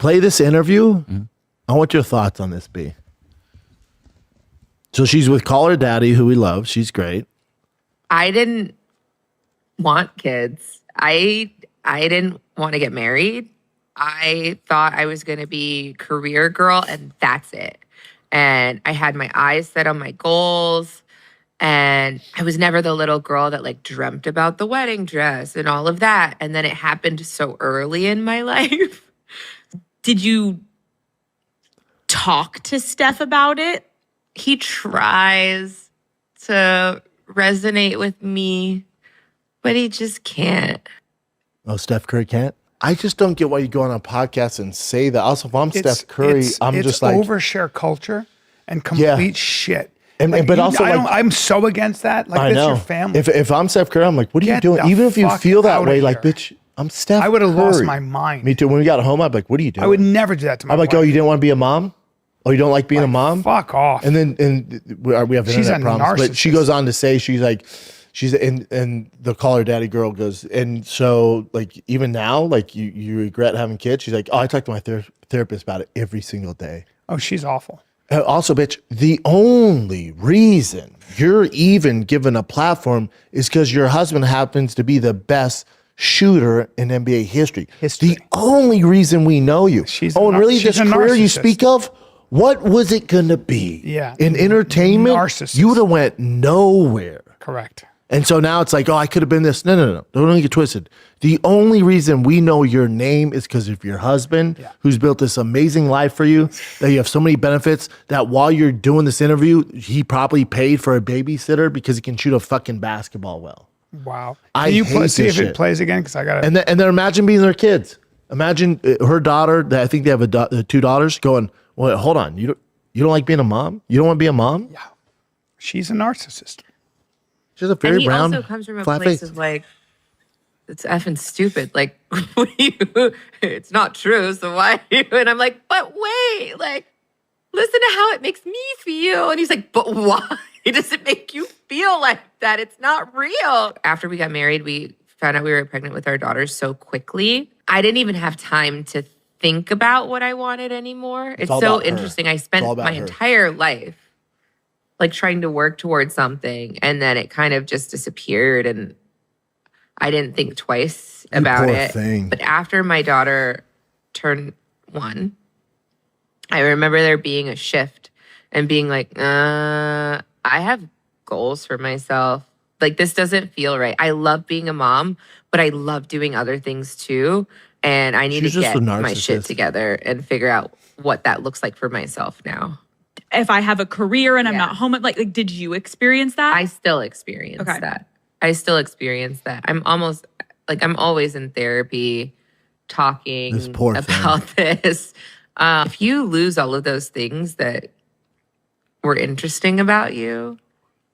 play this interview. I want your thoughts on this, B. So she's with Call Her Daddy, who we love. She's great. I didn't want kids. I didn't want to get married. I thought I was going to be career girl and that's it. And I had my eyes set on my goals. And I was never the little girl that like dreamt about the wedding dress and all of that. And then it happened so early in my life. Did you talk to Steph about it? He tries to resonate with me, but he just can't. Oh, Steph Curry can't? I just don't get why you go on a podcast and say that. Also, if I'm Steph Curry, I'm just like... It's overshare culture and complete shit. But also, I'm so against that. Like, that's your family. If I'm Steph Curry, I'm like, what are you doing? Even if you feel that way, like, bitch, I'm Steph Curry. I would have lost my mind. Me too. When we got home, I'd be like, what are you doing? I would never do that to my wife. I'm like, oh, you didn't want to be a mom? Oh, you don't like being a mom? Fuck off. And then we have internet problems. But she goes on to say, she's like, and the Call Her Daddy girl goes, and so like even now, like you regret having kids. She's like, oh, I talk to my therapist about it every single day. Oh, she's awful. Also, bitch, the only reason you're even given a platform is because your husband happens to be the best shooter in NBA history. The only reason we know you. And really, this career you speak of, what was it going to be? Yeah. In entertainment, Narcissist. you would have went nowhere. Correct. And so now it's like, oh, I could have been this. No. Don't get twisted. The only reason we know your name is because of your husband, who's built this amazing life for you, that you have so many benefits, that while you're doing this interview, he probably paid for a babysitter because he can shoot a fucking basketball well. Wow. Can you see if it plays again? Because I got it. And then imagine being their kids. Imagine her daughter, I think they have two daughters, going, well, hold on. You don't like being a mom? You don't want to be a mom? Yeah. She's a narcissist. She's a very round, also comes from a flat place face. of like, it's effing stupid. Like, it's not true. So why? And I'm like, but wait, like, listen to how it makes me feel. And he's like, but why does it make you feel like that? It's not real. After we got married, we found out we were pregnant with our daughters so quickly. I didn't even have time to think about what I wanted anymore. It's so interesting. I spent my entire life like trying to work towards something, and then it kind of just disappeared, and I didn't think twice about it. But after my daughter turned 1, I remember there being a shift and being like, I have goals for myself. Like, this doesn't feel right. I love being a mom, but I love doing other things too. And I need to get my shit together and figure out what that looks like for myself now. If I have a career and I'm not home, like, did you experience that? I still experience that. I still experience that. I'm always in therapy talking about this. If you lose all of those things that were interesting about you,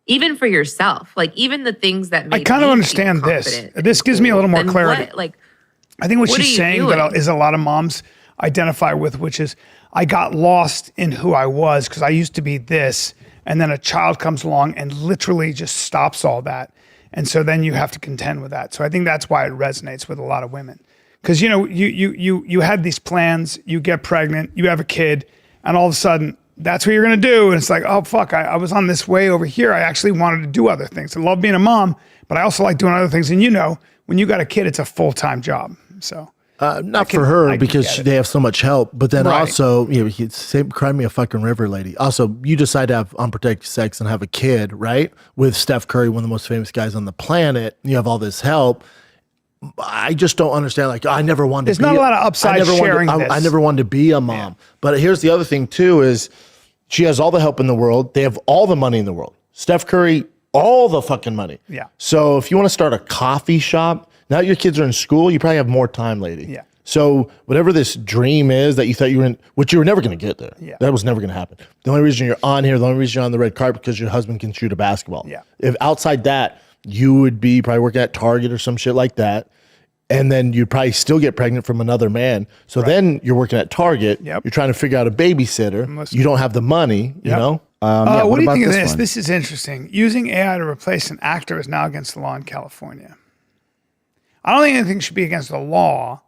even for yourself, like even the things that made I kind of understand this. This gives me a little more clarity. I think what she's saying that is a lot of moms identify with, which is, I got lost in who I was because I used to be this, and then a child comes along and literally just stops all that. And so then you have to contend with that. So I think that's why it resonates with a lot of women. Because, you know, you had these plans, you get pregnant, you have a kid, and all of a sudden, that's what you're going to do. And it's like, oh, fuck, I was on this way over here. I actually wanted to do other things. I love being a mom, but I also like doing other things. And you know, when you got a kid, it's a full-time job. So not for her because they have so much help, but then also, you know, cry me a fucking river, lady. Also, you decide to have unprotected sex and have a kid, right? With Steph Curry, one of the most famous guys on the planet. You have all this help. I just don't understand. Like, I never wanted to be. There's not a lot of upside sharing this. I never wanted to be a mom. Yeah. But here's the other thing too is she has all the help in the world. They have all the money in the world. Steph Curry, all the fucking money. Yeah. So if you want to start a coffee shop, now that your kids are in school, you probably have more time, lady. Yeah. So whatever this dream is that you thought you were in, which you were never going to get there. Yeah. That was never going to happen. The only reason you're on here, the only reason you're on the red carpet, because your husband can shoot a basketball. Yeah. If outside that, you would be probably working at Target or some shit like that. And then you'd probably still get pregnant from another man. So then you're working at Target. Yep. You're trying to figure out a babysitter. You don't have the money, you know? What do you think of this? This is interesting. Using AI to replace an actor is now against the law in California. I don't think anything should be against the law.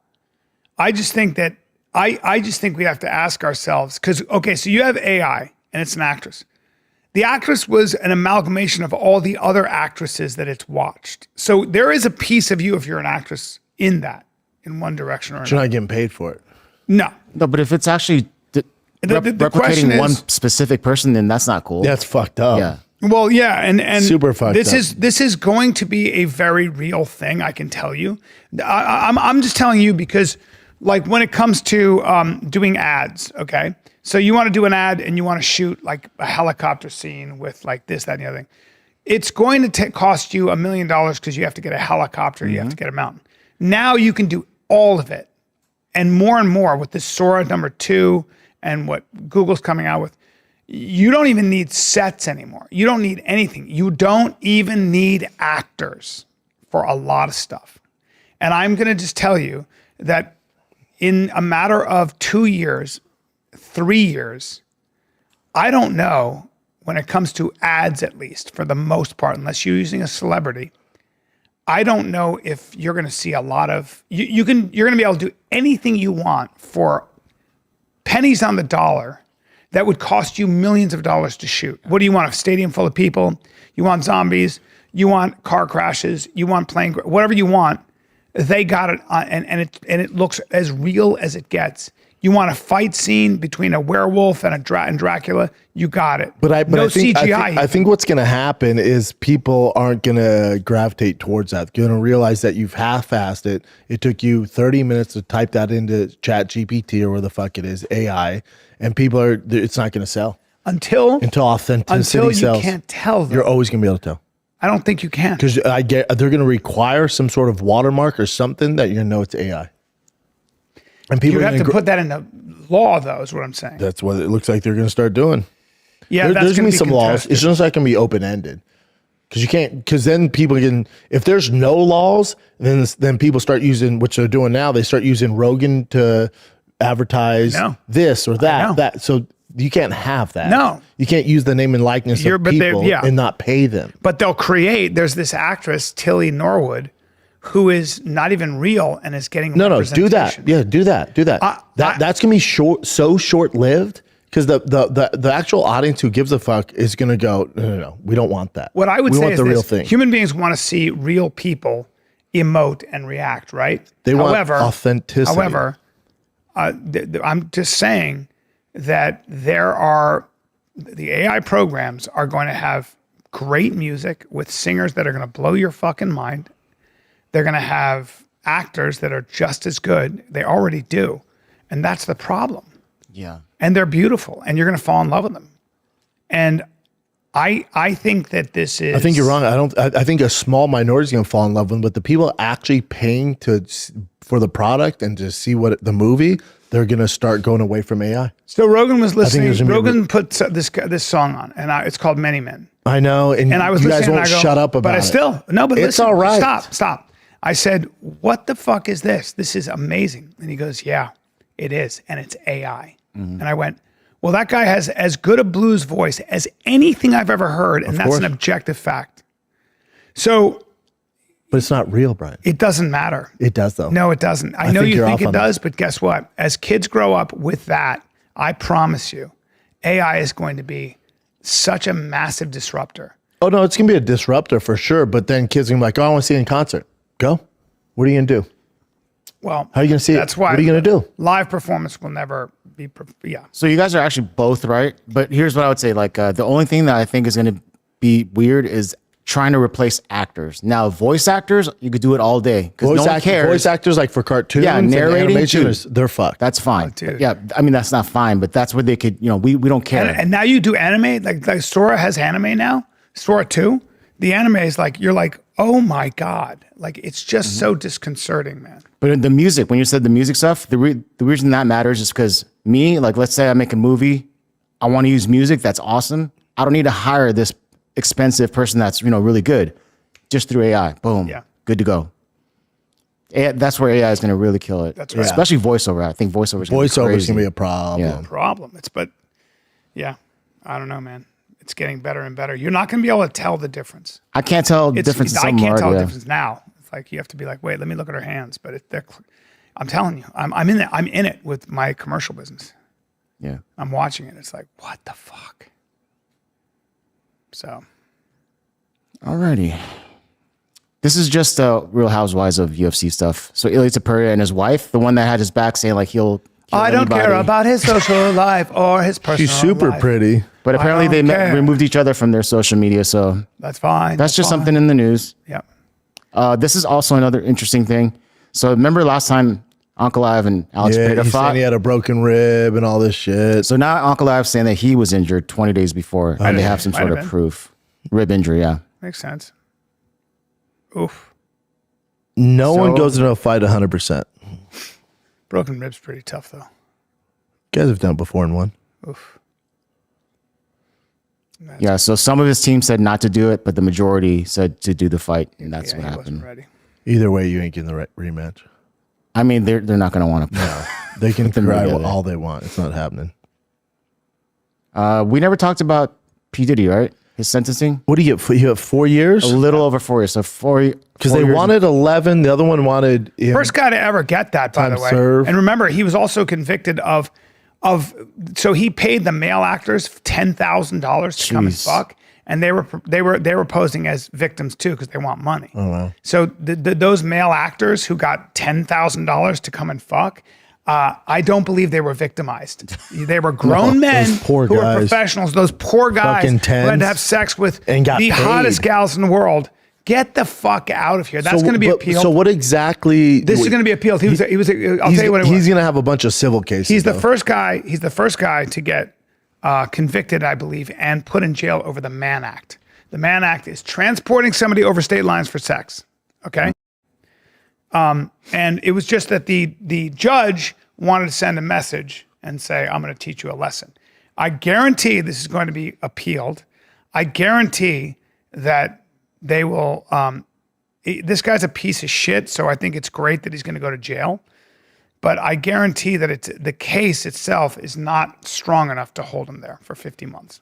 I just think that I just think we have to ask ourselves, because, okay, so you have AI and it's an actress. The actress was an amalgamation of all the other actresses that it's watched. So there is a piece of you, if you're an actress, in that, in one direction or another. You're not getting paid for it. No. No, but if it's actually replicating one specific person, then that's not cool. That's fucked up. Yeah. Well, yeah, and super fucked up. This is going to be a very real thing, I can tell you. I'm just telling you because, like, when it comes to doing ads, okay? So you want to do an ad and you want to shoot like a helicopter scene with like this, that, and the other thing. It's going to cost you $1 million because you have to get a helicopter, you have to get a mountain. Now you can do all of it, and more with this Sora #2 and what Google's coming out with. You don't even need sets anymore. You don't need anything. You don't even need actors for a lot of stuff. And I'm going to just tell you that in a matter of 2 years, 3 years, I don't know, when it comes to ads, at least for the most part, unless you're using a celebrity, I don't know if you're going to see a lot of, you're going to be able to do anything you want for pennies on the dollar that would cost you millions of dollars to shoot. What do you want? A stadium full of people? You want zombies? You want car crashes? You want plane, whatever you want, they got it, and it looks as real as it gets. You want a fight scene between a werewolf and Dracula? You got it. But I think, CGI. I think what's going to happen is people aren't going to gravitate towards that. They're going to realize that you've half-assed it. It took you 30 minutes to type that into ChatGPT or where the fuck it is, AI, and it's not going to sell. Until authenticity sells. You can't tell them. You're always going to be able to tell. I don't think you can. Because they're going to require some sort of watermark or something that you're going to know it's AI. And people you have to put that in the law, though, is what I'm saying. That's what it looks like they're going to start doing. Yeah, there's going to be some laws. It's just not going to be open-ended. Because you can't, because then people can, if there's no laws, then people start using, which they're doing now, they start using Rogan to advertise this or that. So you can't have that. No. You can't use the name and likeness of people and not pay them. But there's this actress, Tilly Norwood, who is not even real and is getting do that. Yeah, do that. That's gonna be so short-lived because the actual audience who gives a fuck is gonna go, no, we don't want that. What I would say want is the this: real thing. Human beings want to see real people emote and react, right? They want authenticity. However, I'm just saying that the AI programs are going to have great music with singers that are going to blow your fucking mind. They're going to have actors that are just as good. They already do. And that's the problem. Yeah. And they're beautiful, and you're going to fall in love with them. And I think that this is... I think you're wrong. I think a small minority is going to fall in love with them, but the people actually paying for the product and to see the movie, they're going to start going away from AI. So Rogan was listening. Rogan put this song on, and it's called Many Men. I know. And I was you guys listening, won't shut up about it. But it's listen, all right. Stop. I said, what the fuck is this? This is amazing. And he goes, yeah, it is. And it's AI. And I went, well, that guy has as good a blues voice as anything I've ever heard. And that's an objective fact. So. But it's not real, Brian. It doesn't matter. It does, though. No, it doesn't. I know you think it does, but guess what? As kids grow up with that, I promise you, AI is going to be such a massive disruptor. Oh, no, it's going to be a disruptor for sure. But then kids are going to be like, oh, I want to see it in concert. Go. What are you going to do? Well, how are you going to see it? That's why. What are you going to do? Live performance will never be, So you guys are actually both right. But here's what I would say. Like, the only thing that I think is going to be weird is trying to replace actors. Now, voice actors, you could do it all day because no one cares. Voice actors, like for cartoons, narrating, they're fucked. That's fine. Oh, yeah, I mean that's not fine, but that's where they could. We don't care. And now you do anime, like Sora has anime now. Sora 2, the anime is like you're like, oh my god, like it's just so disconcerting, man. But in the music, when you said the music stuff, the reason that matters is because me, like let's say I make a movie, I want to use music that's awesome. I don't need to hire this expensive person that's really good, just through AI. Boom. Yeah. Good to go. That's where AI is going to really kill it. That's right. Especially voiceover. I think voiceover is going to be a problem. Yeah. I don't know, man. It's getting better and better. You're not going to be able to tell the difference. I can't tell the difference. I can't tell the difference now. It's like you have to be like, wait, let me look at her hands. But I'm telling you, I'm in it. I'm in it with my commercial business. Yeah. I'm watching it. It's like, what the fuck? So. Alrighty. This is just Real Housewives of UFC stuff. So Ilya Tapuria and his wife, the one that had his back saying like he'll kill I don't anybody. care about his social life or his personal She's super life. pretty. But apparently they removed each other from their social media. So that's fine. That's just something in the news. Yeah. This is also another interesting thing. So remember last time Uncle Ive and Alex Pereira he's fought? saying he had a broken rib and all this shit. So now Uncle Ive's saying that he was injured 20 days before and they have some sort of proof. Rib injury, yeah. Makes sense. Oof. No one goes into a fight 100%. Broken rib's pretty tough, though. You guys have done it before and won. Oof. Yeah, so some of his team said not to do it, but the majority said to do the fight, and that's what happened. Ready. Either way, you ain't getting the rematch. I mean, they're not going to want to. No, they can cry all they want. It's not happening. We never talked about P. Diddy, right? His sentencing. What do you get? You have 4 years? A little over 4 years. So 4 because they wanted 11. The other one wanted first guy to ever get that, by the way. Served. And remember, he was also convicted of. So he paid the male actors $10,000 to come and fuck, and they were posing as victims too because they want money. Oh wow! So those male actors who got $10,000 to come and fuck, I don't believe they were victimized. They were grown men who were professionals. Those poor guys who had to have sex with the hottest gals in the world. Get the fuck out of here. That's going to be appealed. So what exactly? This is going to be appealed. I'll tell you what it was. He's going to have a bunch of civil cases. He's the first guy. He's the first guy to get convicted, I believe, and put in jail over the Mann Act. The Mann Act is transporting somebody over state lines for sex. Okay. And it was just that the judge wanted to send a message and say, "I'm going to teach you a lesson." I guarantee this is going to be appealed. I guarantee that. They will, this guy's a piece of shit, so I think it's great that he's going to go to jail. But I guarantee that the case itself is not strong enough to hold him there for 50 months.